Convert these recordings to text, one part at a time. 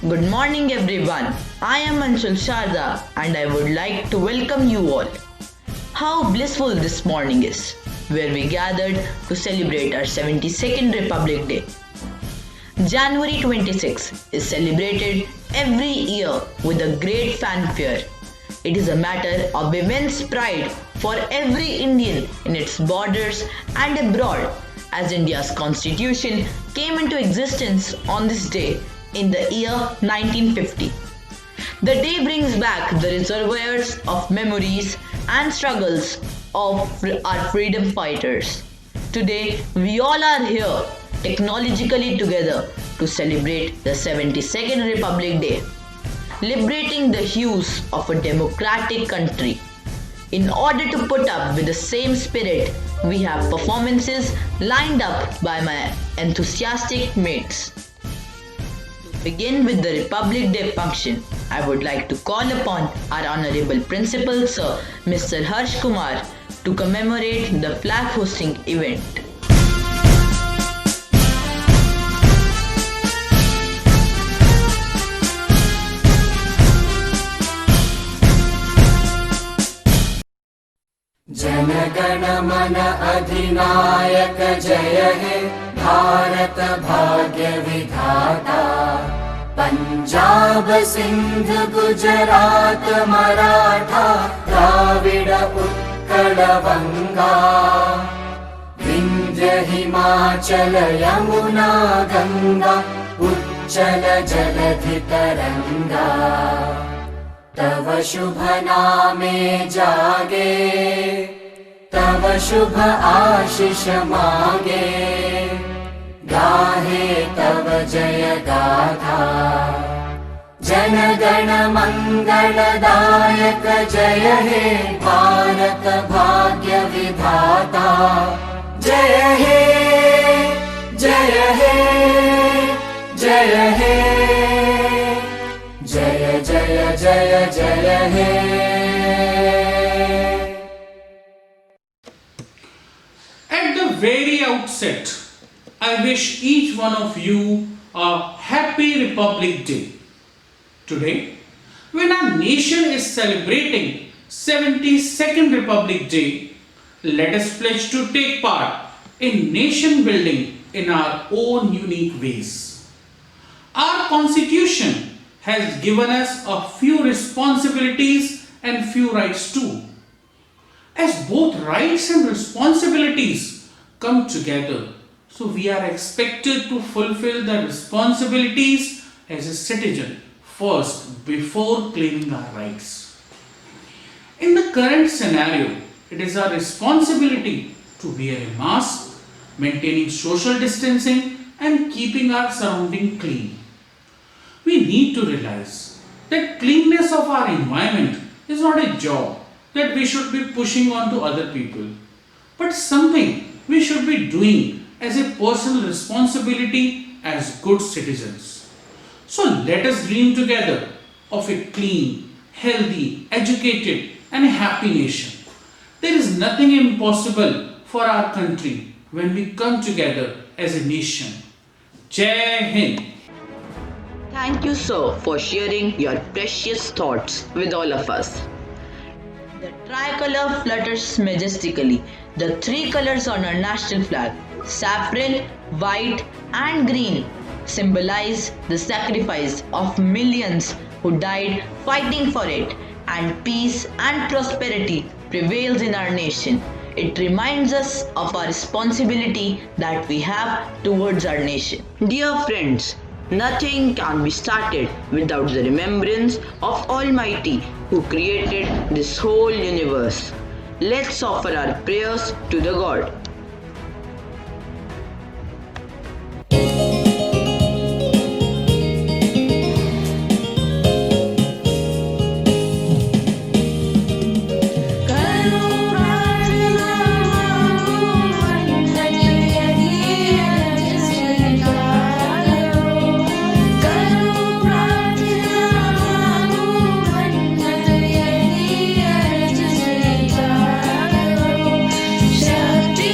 Good morning, everyone. I am Anshul Sharda and I would like to welcome you all. How blissful this morning is, where we gathered to celebrate our 72nd Republic Day. January 26 is celebrated every year with a great fanfare. It is a matter of immense pride for every Indian in its borders and abroad, as India's constitution came into existence on this day in the year 1950. The day brings back the reservoirs of memories and struggles of our freedom fighters. Today, we all are here technologically together to celebrate the 72nd Republic Day, liberating the hues of a democratic country. In order to put up with the same spirit, we have performances lined up by my enthusiastic mates. To begin with the Republic Day function, I would like to call upon our Honorable Principal Sir Mr. Harsh Kumar to commemorate the flag hosting event. जनगण मन अधिनायक जय हे भारत भाग्य विधाता पंजाब सिंध गुजरात मराठा द्राविड उत्कल बंगा विंध्य हिमाचल यमुना गंगा उच्चल जलधि तरंगा तव शुभ नामे जागे तव शुभ आशीष मागे गाहे तव जय गाथा जन गण मंगलदायक जय हे भारत भाग्य विधाता जय हे जय हे जय हे जय जय जय जय हे At the very outset, I wish each one of you a happy Republic Day. Today, when our nation is celebrating 72nd Republic Day, let us pledge to take part in nation building in our own unique ways. Our constitution has given us a few responsibilities and few rights too. As both rights and responsibilities come together, so we are expected to fulfill the responsibilities as a citizen first before claiming our rights. In the current scenario, it is our responsibility to wear a mask, maintaining social distancing and keeping our surrounding clean. We need to realize that cleanness of our environment is not a job that we should be pushing on to other people, but something we should be doing as a personal responsibility as good citizens. So let us dream together of a clean, healthy, educated and a happy nation. There is nothing impossible for our country when we come together as a nation. Jai Hind. Thank you, sir, for sharing your precious thoughts with all of us. The tricolor flutters majestically. The three colors on our national flag, saffron, white and green, symbolize the sacrifice of millions who died fighting for it, and peace and prosperity prevails in our nation. It reminds us of our responsibility that we have towards our nation. Dear friends, nothing can be started without the remembrance of Almighty who created this whole universe. Let's offer our prayers to the God. Shakti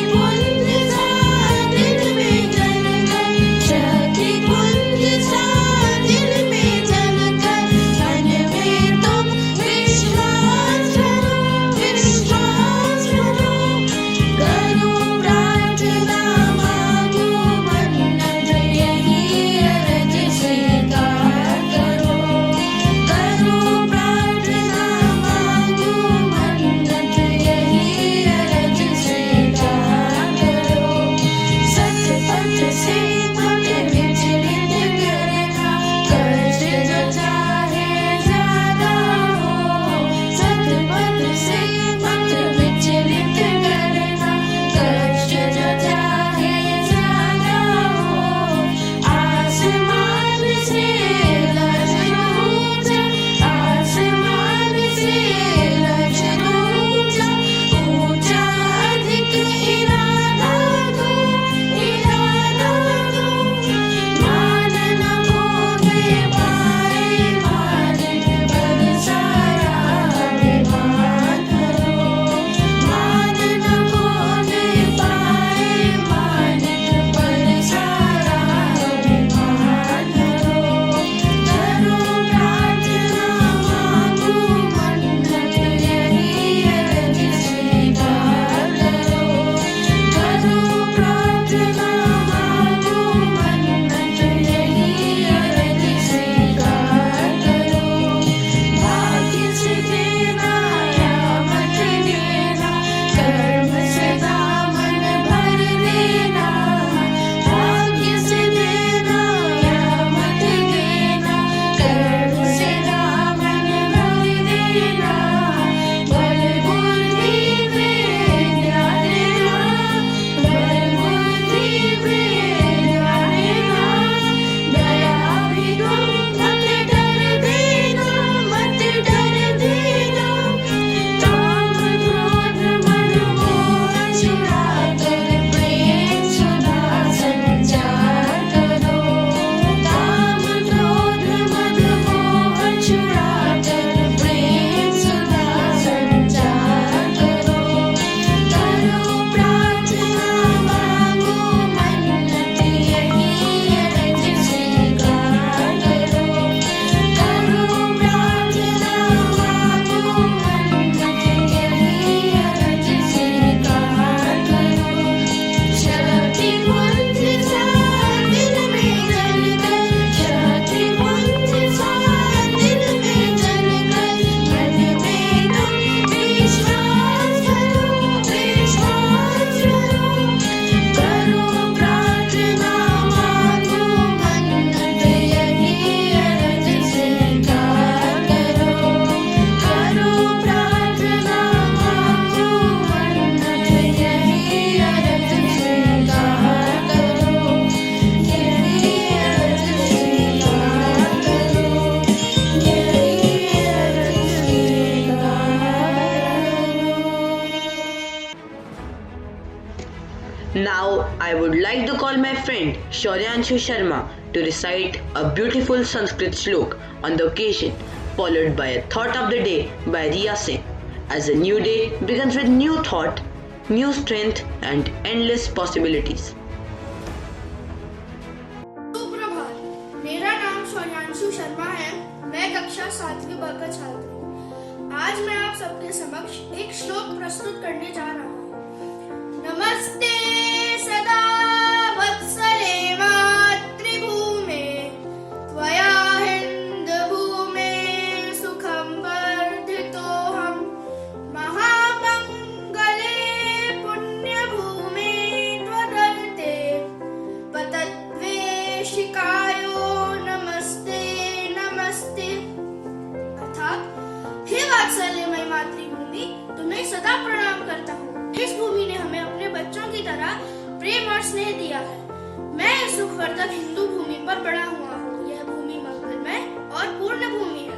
Now I would like to call my friend Shauryanshu Sharma to recite a beautiful Sanskrit shlok on the occasion, followed by a thought of the day by Riya Singh. As a new day begins with new thought, new strength and endless possibilities. सुप्रभात, मेरा नाम शौर्यांशु शर्मा है। मैं कक्षा 7वीं ब का छात्र हूँ। आज मैं आप सबके समक्ष एक श्लोक प्रस्तुत करने जा रहा हूँ। नमस्ते सदा वत्सले मातृभूमे त्वया हिन्दभूमे सुखं वर्धितोऽहं महामङ्गले पुण्यभूमे त्वदर्थे पतद्वेशिकायो नमस्ते नमस्ते। अर्थात हे वात्सल्यमय मातृभूमि, तुम्हें सदा प्रणाम करता हूँ। इस भूमि ने हमें अपने बच्चों की तरह प्रेम और स्नेह दिया है। मैं इस सुखवर्धक हिंदू भूमि पर बड़ा हुआ हूँ। यह भूमि मंगलमय और पूर्ण भूमि है।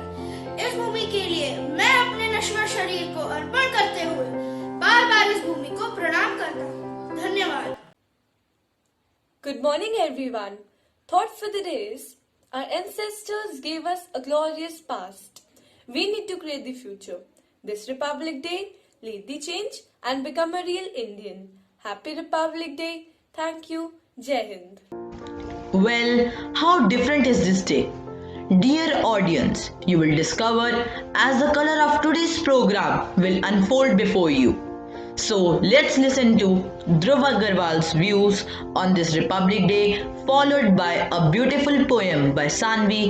इस भूमि के लिए मैं अपने नश्वर शरीर को अर्पण करते हुए बार बार इस भूमि को प्रणाम करता हूँ। धन्यवाद। Good morning, everyone. Thought for the day is, our ancestors gave us a glorious past. We need to create the future. This Republic Day, lead the change and become a real Indian. Happy Republic Day. Thank you. Jai Hind. Well, how different is this day? Dear audience, you will discover as the color of today's program will unfold before you. So let's listen to Dhruv Agarwal's views on this Republic Day, followed by a beautiful poem by Sanvi.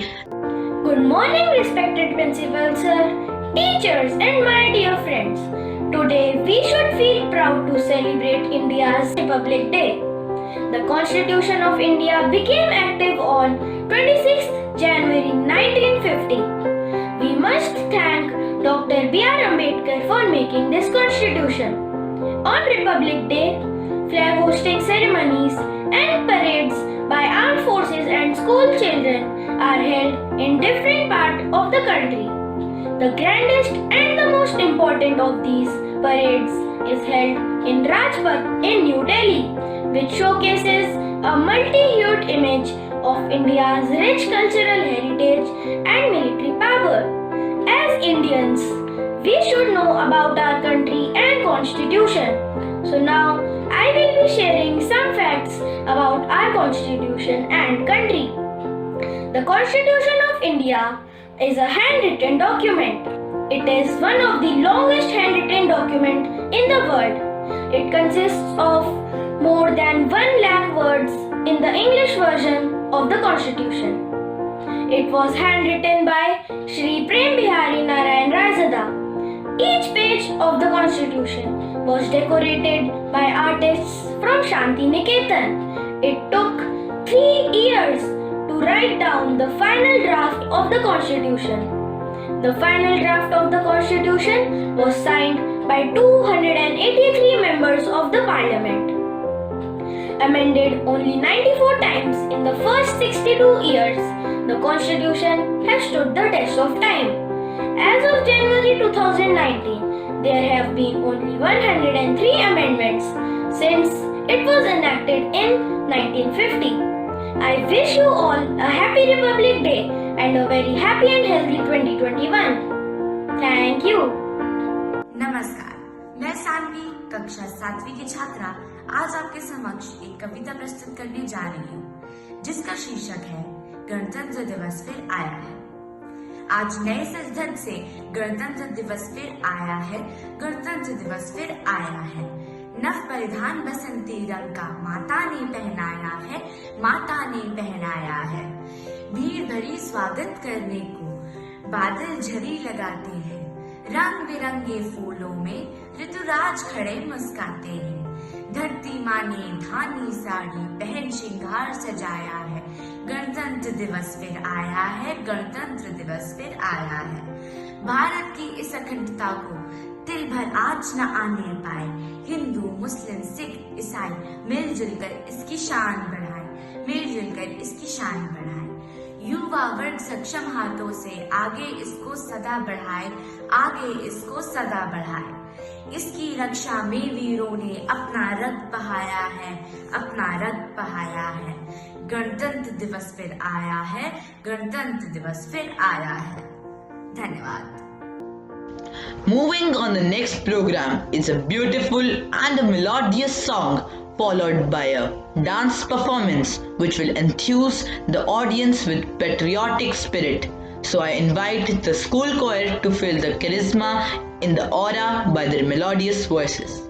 Good morning, respected principal sir, teachers and my dear friends. Today we should feel proud to celebrate India's Republic Day. The Constitution of India became active on 26th January 1950. We must thank Dr. B.R. Ambedkar for making this constitution. On Republic Day, flag hosting ceremonies and parades by armed forces and school children are held in different parts of the country. The grandest and the most important of these parades is held in Rajpath in New Delhi, which showcases a multi-hued image of India's rich cultural heritage and military power. As Indians, we should know about our country and constitution. So now, I will be sharing some facts about our constitution and country. The Constitution of India is a handwritten document. It is one of the longest handwritten documents in the world. It consists of more than 1 lakh words in the English version of the Constitution. It was handwritten by Shri Prem Bihari Narayan Razada. Each page of the Constitution was decorated by artists from Shanti Niketan. It took 3 years to write down the final draft of the Constitution. The final draft of the Constitution was signed by 283 members of the Parliament. Amended only 94 times in the first 62 years, the Constitution has stood the test of time. As of January 2019, there have been only 103 amendments since it was enacted in 1950. I wish you all a happy Republic Day and a very happy and healthy 2021. Thank you. नमस्कार, मैं सानवी कक्षा 7वीं की छात्रा आज आपके समक्ष एक कविता प्रस्तुत करने जा रही हूँ, जिसका शीर्षक है गणतंत्र दिवस फिर आया है। आज नए संसद से गणतंत्र दिवस फिर आया है, गणतंत्र दिवस फिर आया है। नव परिधान बसंती रंग का माता ने पहनाया है, माता ने पहनाया है। भीड़ भरी स्वागत करने को बादल झड़ी लगाते हैं, रंग बिरंगे फूलों में ऋतुराज खड़े मुस्काते हैं। धरती माँ ने धानी साड़ी पहन श्रृंगार सजाया है, गणतंत्र दिवस फिर आया है, गणतंत्र दिवस फिर आया है। भारत की इस अखंडता को तिल भर आज न आने पाए, हिंदू मुस्लिम सिख ईसाई मिलजुल कर इसकी शान बढ़ाए, मिलजुल कर इसकी शान बढ़ाए। युवा वर्ग सक्षम हाथों से आगे इसको सदा बढ़ाए, आगे इसको सदा बढ़ाए। इसकी रक्षा में वीरों ने अपना रक्त बहाया है, अपना रक्त बहाया है। गणतंत्र दिवस फिर आया है, गणतंत्र दिवस फिर आया है। धन्यवाद। Moving on, the next program is a beautiful and a melodious song followed by a dance performance which will enthuse the audience with patriotic spirit. So I invite the school choir to feel the charisma in the aura by their melodious voices.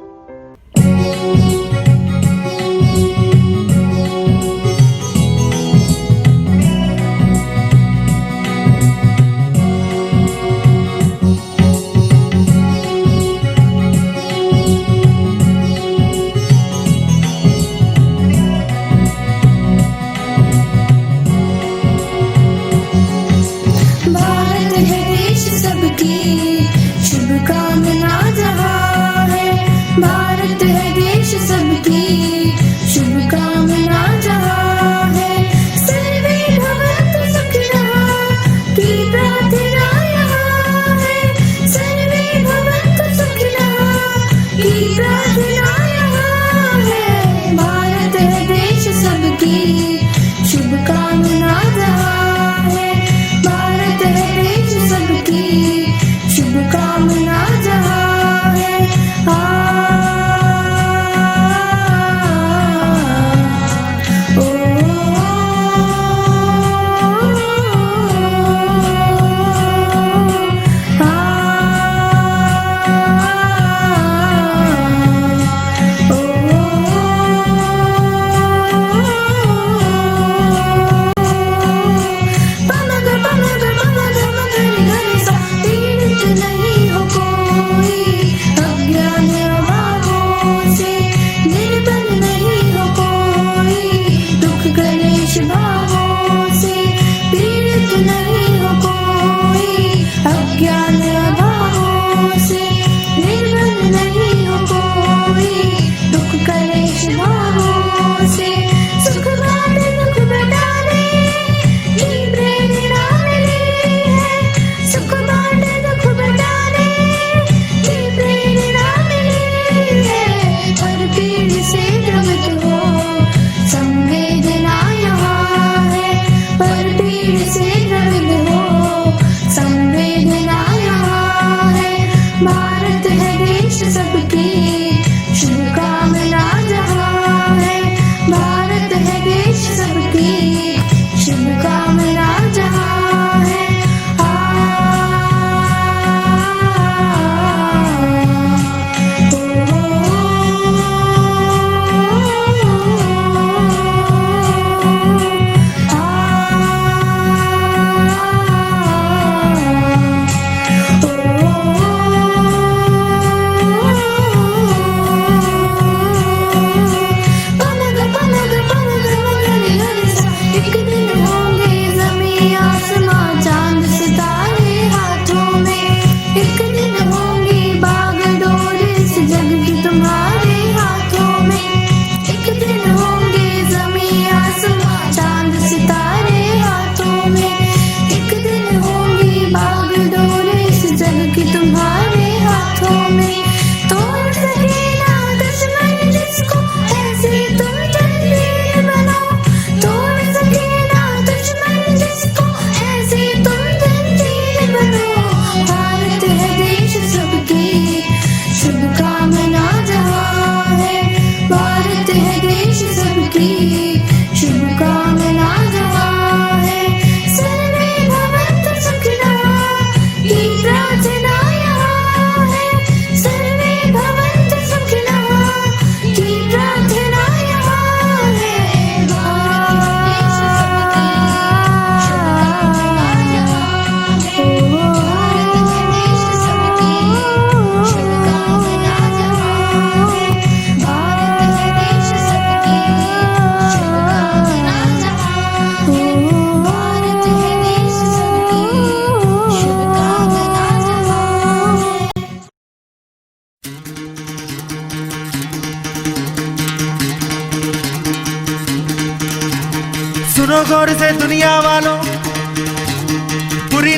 सुनो गौर से दुनिया वालों,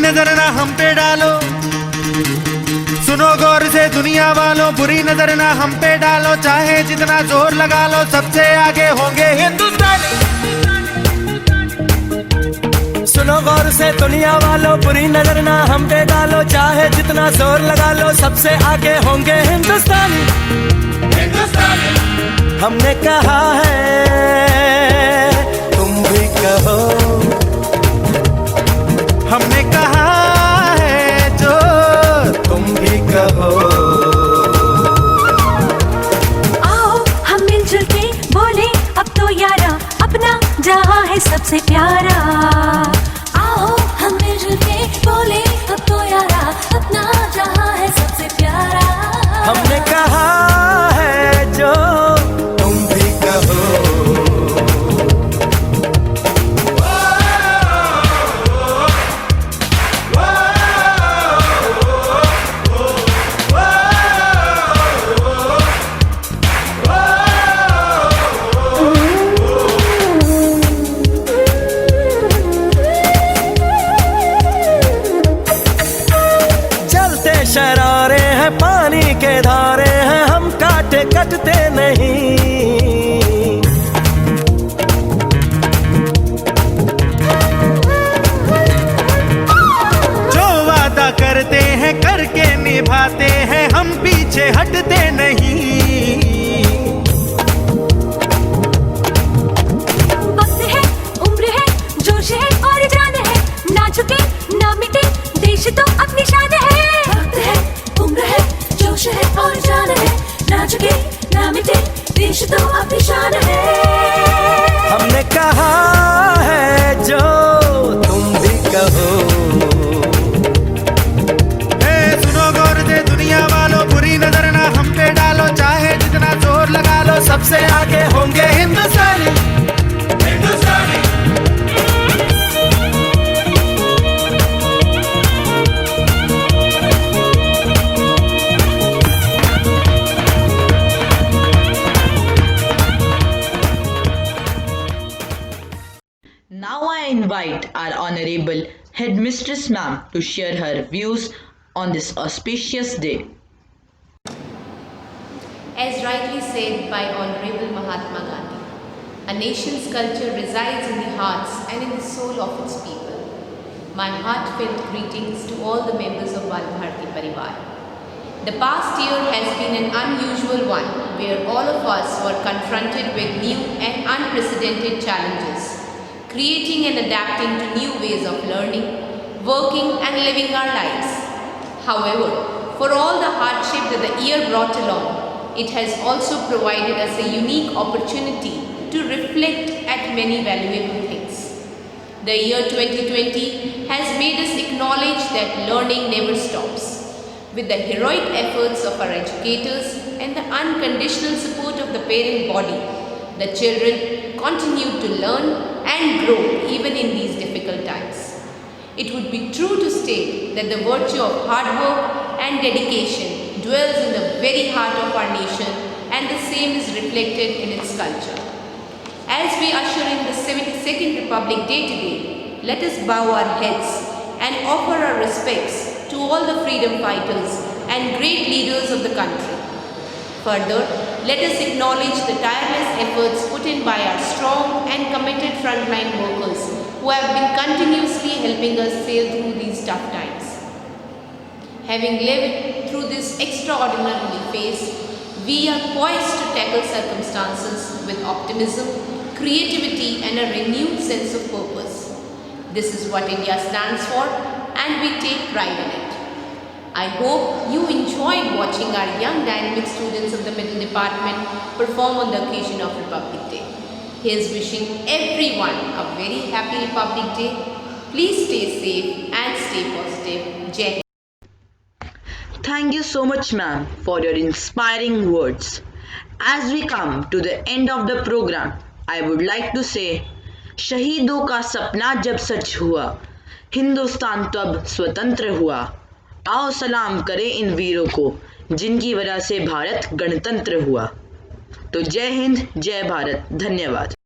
नजर ना हम पे डालो, सुनो गौर से दुनिया वालों, बुरी नजर ना हम पे डालो, चाहे जितना जोर लगा लो सबसे आगे होंगे हिंदुस्तानी। सुनो गौर से दुनिया वालों, बुरी नजर ना हम पे डालो, चाहे जितना जोर लगा लो सबसे आगे होंगे हिंदुस्तानी। हमने कहा है तुम भी कहो, हमने कहा है जो तुम भी कहो। आओ हम मिलजुल के बोले अब तो यारा, अपना जहां है सबसे प्यारा। आओ हम मिलजुल के बोले अब तो यारा, अपना जहां है सबसे प्यारा। हमने कहा है जो तुम भी कहो। चलते शरारे हैं, पानी के धारे हैं, हम काटे कटते नहीं। जो वादा करते हैं करके निभाते हैं, हम पीछे हटते नहीं। वक्त है, उम्र है, जोश है और जान है, ना झुके ना मिटे देश तो अपनी शान है। वक्त है, उम्र है, जोश है और जान है, ना झुके ना मिटे देश तो अपनी शान है। हमने कहा है जो तुम भी कहो। सुनो गौर से दुनिया वालों, बुरी नजर ना हम पे डालो, चाहे जितना जोर लगा लो सबसे आगे होंगे हिंदुस्तानी। Now I invite our Honorable Headmistress Ma'am to share her views on this auspicious day. As rightly said by Honorable Mahatma Gandhi, a nation's culture resides in the hearts and in the soul of its people. My heartfelt greetings to all the members of Valbharti Parivar. The past year has been an unusual one where all of us were confronted with new and unprecedented challenges, creating and adapting to new ways of learning, working and living our lives. However, for all the hardship that the year brought along, it has also provided us a unique opportunity to reflect at many valuable things. The year 2020 has made us acknowledge that learning never stops. With the heroic efforts of our educators and the unconditional support of the parent body, the children continue to learn and grow even in these difficult times. It would be true to state that the virtue of hard work and dedication dwells in the very heart of our nation, and the same is reflected in its culture. As we usher in the 72nd Republic Day today, let us bow our heads and offer our respects to all the freedom fighters and great leaders of the country. Further, let us acknowledge the tireless efforts put in by our strong and committed frontline workers who have been continuously helping us sail through these tough times. Having lived through this extraordinary phase, we are poised to tackle circumstances with optimism, creativity and a renewed sense of purpose. This is what India stands for, and we take pride in it. I hope you enjoyed watching our young dynamic students of the Middle Department perform on the occasion of Republic Day. Here's wishing everyone a very happy Republic Day. Please stay safe and stay positive. Jai Hind. Thank you so much, ma'am, for your inspiring words. As we come to the end of the program, I would like to say, शहीदों का सपना जब सच हुआ, हिंदुस्तान तब स्वतंत्र हुआ। आओ सलाम करें इन वीरों को, जिनकी वजह से भारत गणतंत्र हुआ। तो जय हिंद, जय भारत, धन्यवाद।